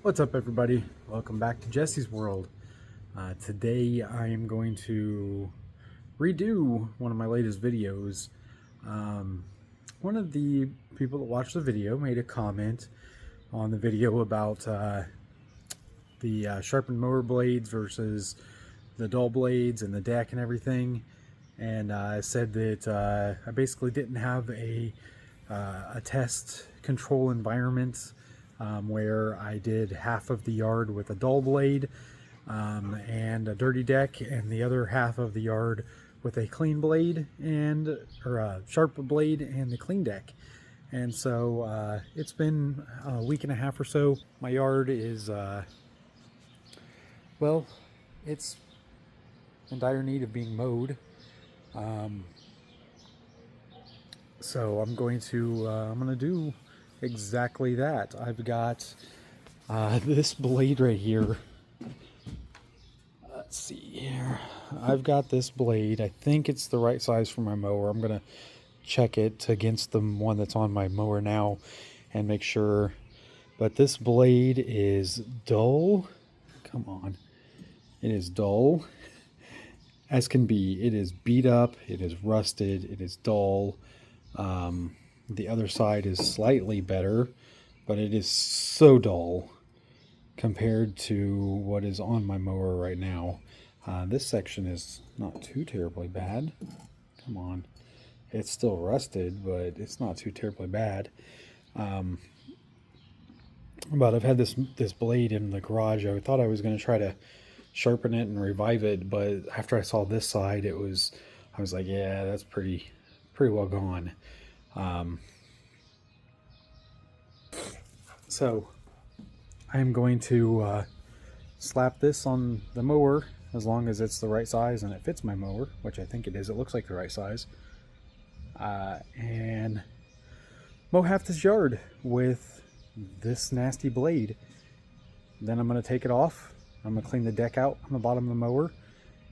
What's up, everybody? Welcome back to Jesse's World. Today I am going to redo one of my latest videos. One of the people that watched the video made a comment on the video about the sharpened mower blades versus the dull blades and the deck and everything, and said that I basically didn't have a test control environment where I did half of the yard with a dull blade and a dirty deck, and the other half of the yard with a clean blade or a sharp blade and the clean deck. And so it's been a week and a half or so. My yard is well, it's in dire need of being mowed. So I'm going to do exactly that. I've got this blade right here. Let's see here. I've got this blade. I think it's the right size for my mower. I'm gonna check it against the one that's on my mower now and make sure. But this blade is dull. Come on. It is dull as can be. It is beat up. It is rusted. It is dull. The other side is slightly better, but it is so dull compared to what is on my mower right now. This section is not too terribly bad. Come on. It's still rusted, but it's not too terribly bad. But I've had this blade in the garage. I thought I was going to try to sharpen it and revive it, but after I saw this side, I was like, yeah, that's pretty well gone. So I'm going to slap this on the mower as long as it's the right size and it fits my mower, which I think it is. It looks like the right size. And mow half this yard with this nasty blade. Then I'm going to take it off. I'm going to clean the deck out on the bottom of the mower,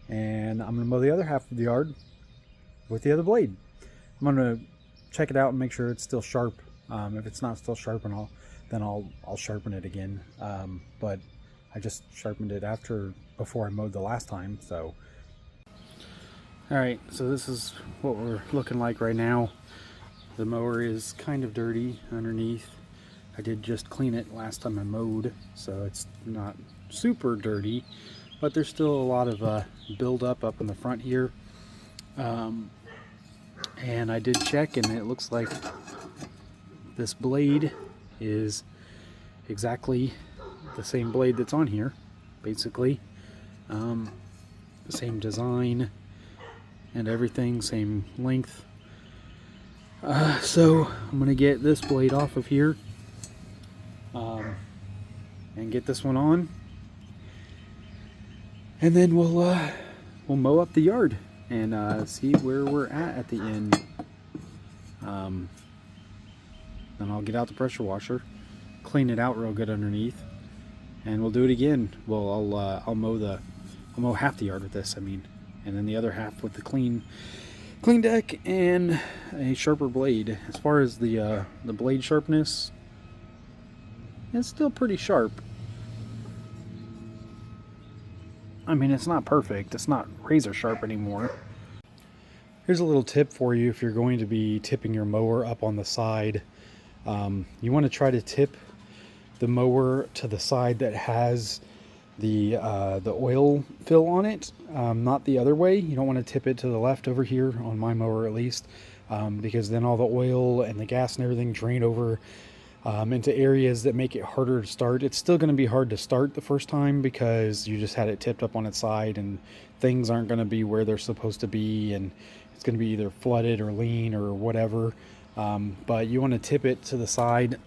and I'm going to mow the other half of the yard with the other blade. I'm going to check it out and make sure it's still sharp. If it's not still sharp, then I'll sharpen it again. But I just sharpened it before I mowed the last time. So, all right. So this is what we're looking like right now. The mower is kind of dirty underneath. I did just clean it last time I mowed, so it's not super dirty, but there's still a lot of buildup up in the front here. And I did check, and it looks like this blade is exactly the same blade that's on here, basically. The same design and everything, same length. So I'm going to get this blade off of here and get this one on. And then we'll mow up the yard and see where we're at the end. Then I'll get out the pressure washer, clean it out real good underneath, and we'll do it again. Well, I'll mow half the yard with this, and then the other half with the clean deck and a sharper blade. As far as the blade sharpness, it's still pretty sharp. It's not perfect. It's not razor sharp anymore. Here's a little tip for you if you're going to be tipping your mower up on the side. You want to try to tip the mower to the side that has the oil fill on it, not the other way. You don't want to tip it to the left over here, on my mower at least, because then all the oil and the gas and everything drain over into areas that make it harder to start. It's still going to be hard to start the first time because you just had it tipped up on its side, and things aren't going to be where they're supposed to be, and it's going to be either flooded or lean or whatever. But you want to tip it to the side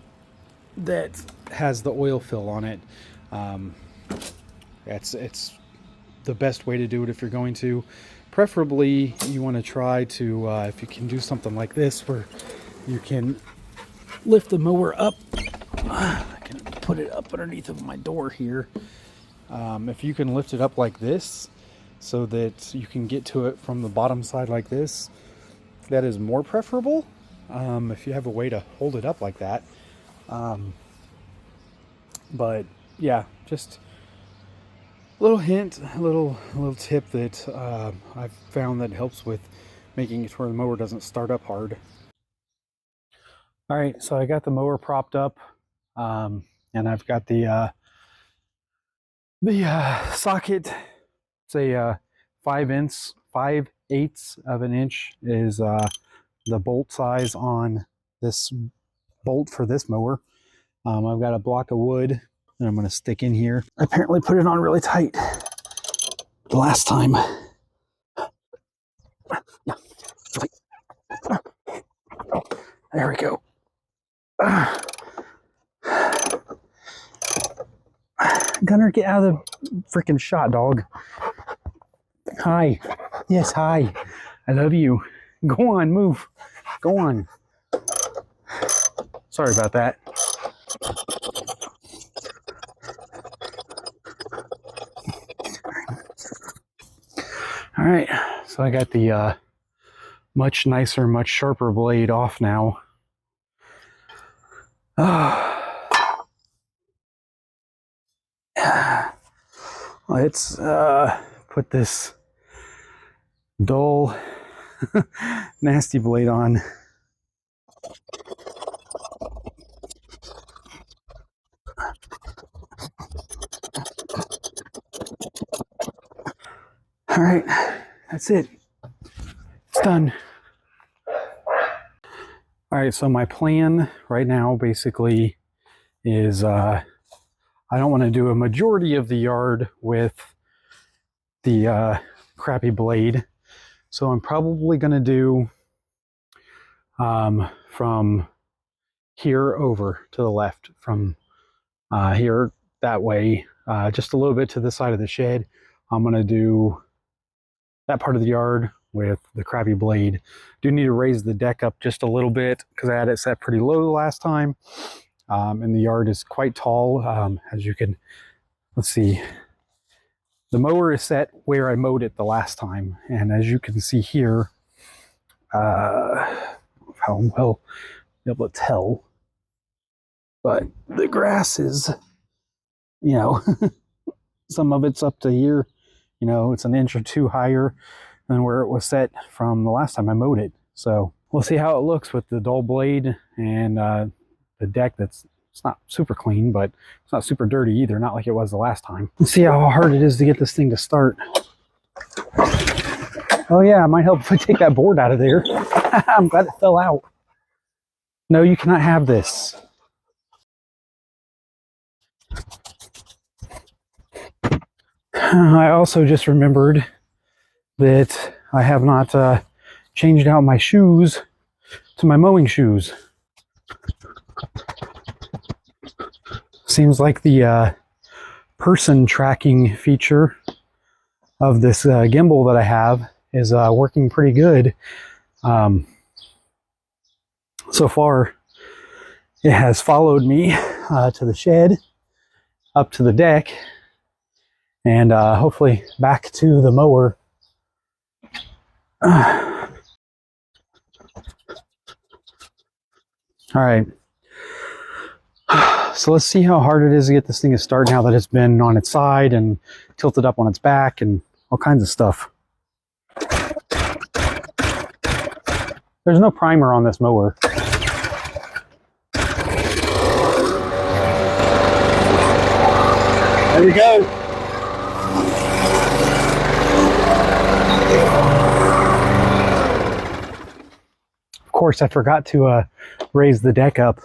that has the oil fill on it. It's the best way to do it if you're going to. Preferably, you want to try to, if you can do something like this where you can lift the mower up. I can put it up underneath of my door here. If you can lift it up like this so that you can get to it from the bottom side like this, that is more preferable. If you have a way to hold it up like that. But yeah, just a little hint, a little tip that I've found that helps with making it where the mower doesn't start up hard. All right, so I got the mower propped up, and I've got the socket. It's a 5/8 of an inch is the bolt size on this bolt for this mower. I've got a block of wood that I'm going to stick in here. I apparently put it on really tight the last time. Yeah, there we go. Gunner, get out of the freaking shot, dog. Hi. Yes, hi. I love you. Go on, move. Go on. Sorry about that. All right, so I got the much nicer, much sharper blade off now. Let's put this dull, nasty blade on. All right, that's it. It's done. All right, so my plan right now basically is I don't want to do a majority of the yard with the crappy blade. So I'm probably going to do from here over to the left, from here that way, just a little bit to the side of the shed. I'm going to do that part of the yard with the crappy blade. Do need to raise the deck up just a little bit because I had it set pretty low the last time. And the yard is quite tall, as you can, let's see. The mower is set where I mowed it the last time. And as you can see here, how well you'll be able to tell, but the grass is, you know, some of it's up to here, you know, it's an inch or two higher than where it was set from the last time I mowed it. So we'll see how it looks with the dull blade and the deck it's not super clean, but it's not super dirty either, not like it was the last time. Let's see how hard it is to get this thing to start. Oh yeah, it might help if I take that board out of there. I'm glad it fell out. No, you cannot have this. I also just remembered that I have not changed out my shoes to my mowing shoes. Seems like the person tracking feature of this gimbal that I have is working pretty good. So far, it has followed me to the shed, up to the deck, and hopefully back to the mower. All right. So let's see how hard it is to get this thing to start now that it's been on its side and tilted up on its back and all kinds of stuff. There's no primer on this mower. There we go. Of course, I forgot to raise the deck up.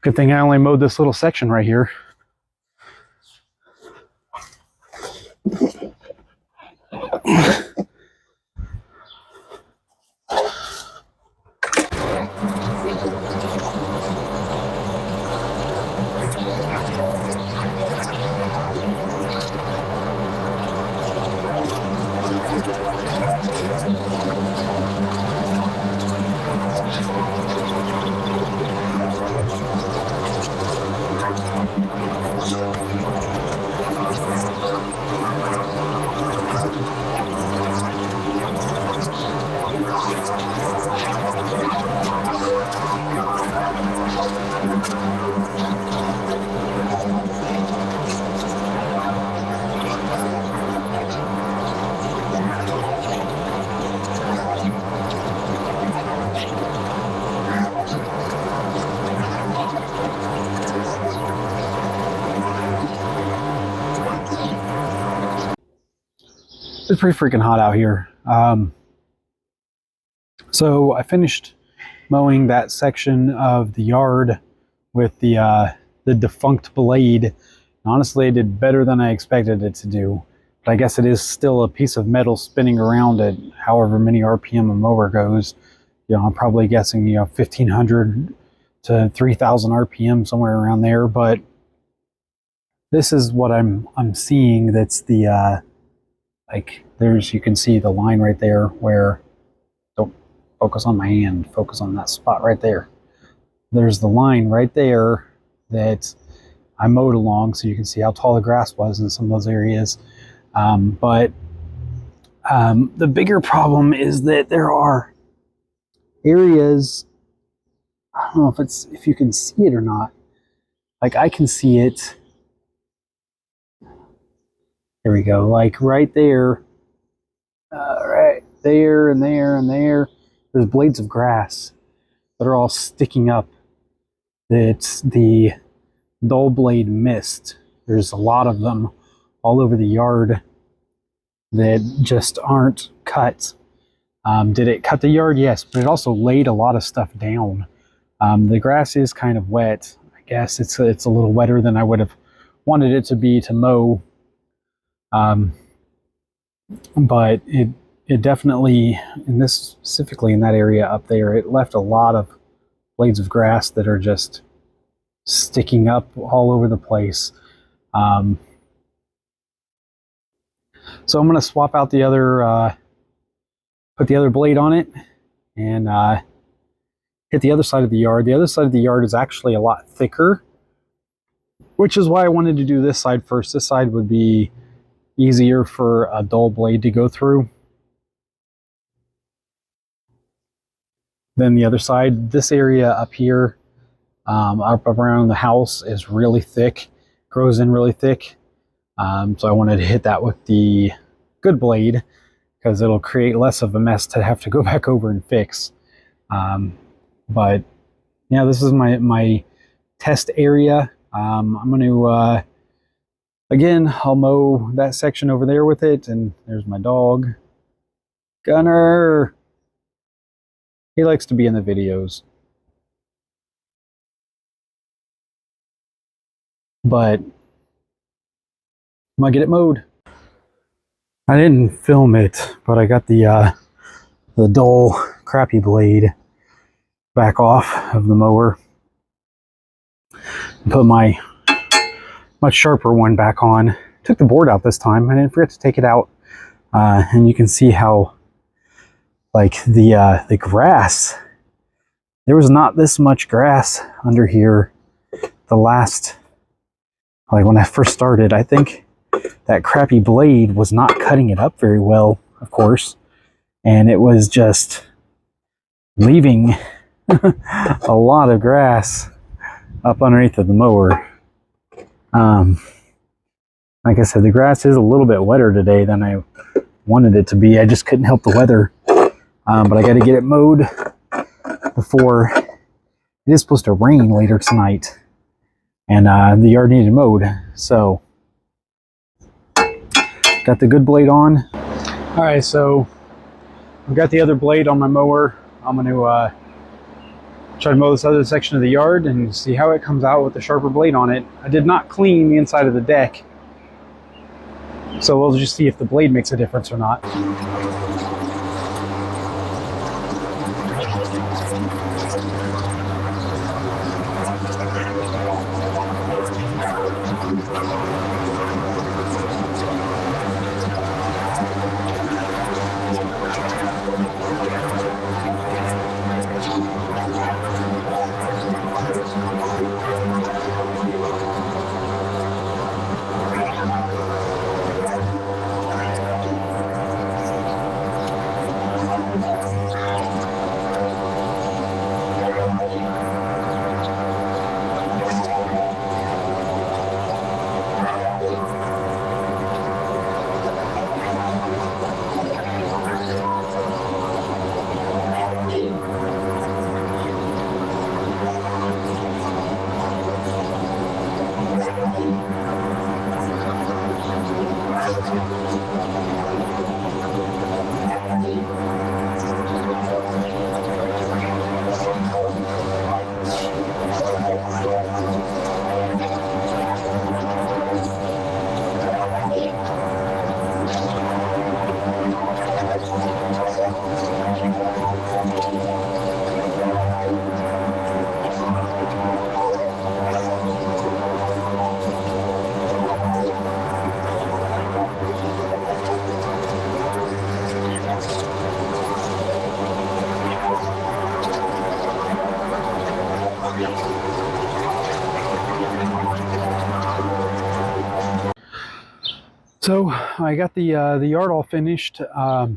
Good thing I only mowed this little section right here. It's pretty freaking hot out here. So I finished mowing that section of the yard with the defunct blade. Honestly, it did better than I expected it to do. But I guess it is still a piece of metal spinning around at however many RPM a mower goes. You know, I'm probably guessing, 1,500 to 3,000 RPM, somewhere around there. But this is what I'm seeing. That's the like, you can see the line right there where, don't focus on my hand, focus on that spot right there. There's the line right there that I mowed along, so you can see how tall the grass was in some of those areas. But the bigger problem is that there are areas, I don't know if you can see it or not. Like, I can see it. There we go. Like right there, right there and there and there. There's blades of grass that are all sticking up. It's the dull blade mist. There's a lot of them all over the yard that just aren't cut. Did it cut the yard? Yes, but it also laid a lot of stuff down. The grass is kind of wet. I guess it's a little wetter than I would have wanted it to be to mow. But it definitely, specifically in that area up there, it left a lot of blades of grass that are just sticking up all over the place. So I'm going to swap out the other, put the other blade on it, and hit the other side of the yard. The other side of the yard is actually a lot thicker, which is why I wanted to do this side first. This side would be easier for a dull blade to go through than the other side. This area up here, up around the house, is really thick, grows in really thick. So I wanted to hit that with the good blade because it'll create less of a mess to have to go back over and fix. But yeah, this is my test area. I'm going to again, I'll mow that section over there with it, and there's my dog, Gunner. He likes to be in the videos. But I'm gonna get it mowed. I didn't film it, but I got the dull, crappy blade back off of the mower. Put my much sharper one back on. Took the board out this time. I didn't forget to take it out, and you can see how, like, the grass. There was not this much grass under here the last, like, when I first started. I think that crappy blade was not cutting it up very well, of course, and it was just leaving a lot of grass up underneath of the mower. Like I said, the grass is a little bit wetter today than I wanted it to be. I just couldn't help the weather. But I got to get it mowed before it is supposed to rain later tonight, and the yard needed mowed. So got the good blade on. All right, so I've got the other blade on my mower. I'm going to try to mow this other section of the yard and see how it comes out with the sharper blade on it. I did not clean the inside of the deck, so we'll just see if the blade makes a difference or not. So I got the yard all finished. You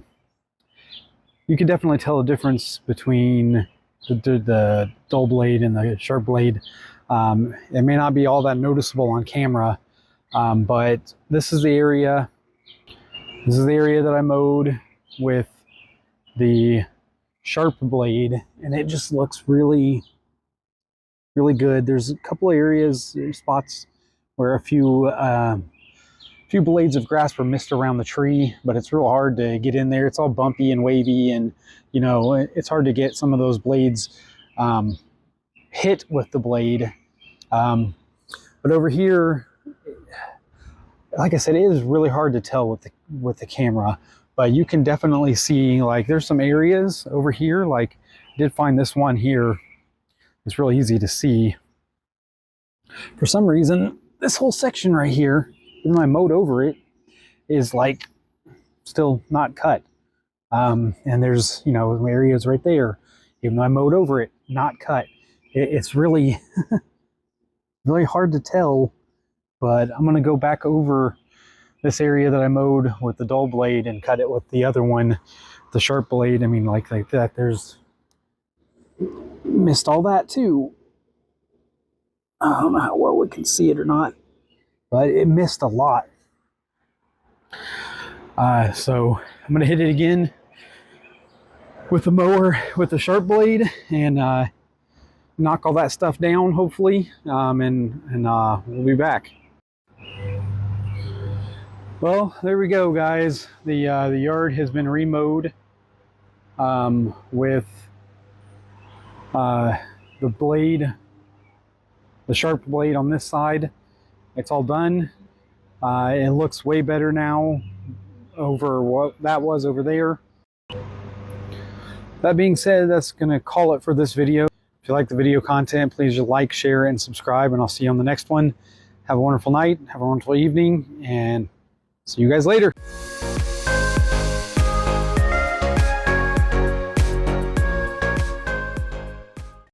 can definitely tell the difference between the dull blade and the sharp blade. It may not be all that noticeable on camera, but this is the area. This is the area that I mowed with the sharp blade, and it just looks really, really good. There's a couple of areas, spots where a few blades of grass were missed around the tree, but it's real hard to get in there. It's all bumpy and wavy, and you know, it's hard to get some of those blades hit with the blade. But over here, like I said, it is really hard to tell with the camera, but you can definitely see, like, there's some areas over here, like I did find this one here. It's really easy to see. For some reason, this whole section right here, even though I mowed over it, is like still not cut. And there's, you know, areas right there, even though I mowed over it, not cut. It's really, really hard to tell, but I'm going to go back over this area that I mowed with the dull blade and cut it with the other one, the sharp blade. I mean, like that, there's, missed all that too. I don't know how well we can see it or not, but it missed a lot. So I'm going to hit it again with the mower, with the sharp blade, and knock all that stuff down, hopefully, and we'll be back. Well, there we go, guys. The yard has been remowed with the blade, the sharp blade on this side. It's all done. It looks way better now over what that was over there. That being said, that's going to call it for this video. If you like the video content, please like, share, and subscribe, and I'll see you on the next one. Have a wonderful night, have a wonderful evening, and see you guys later.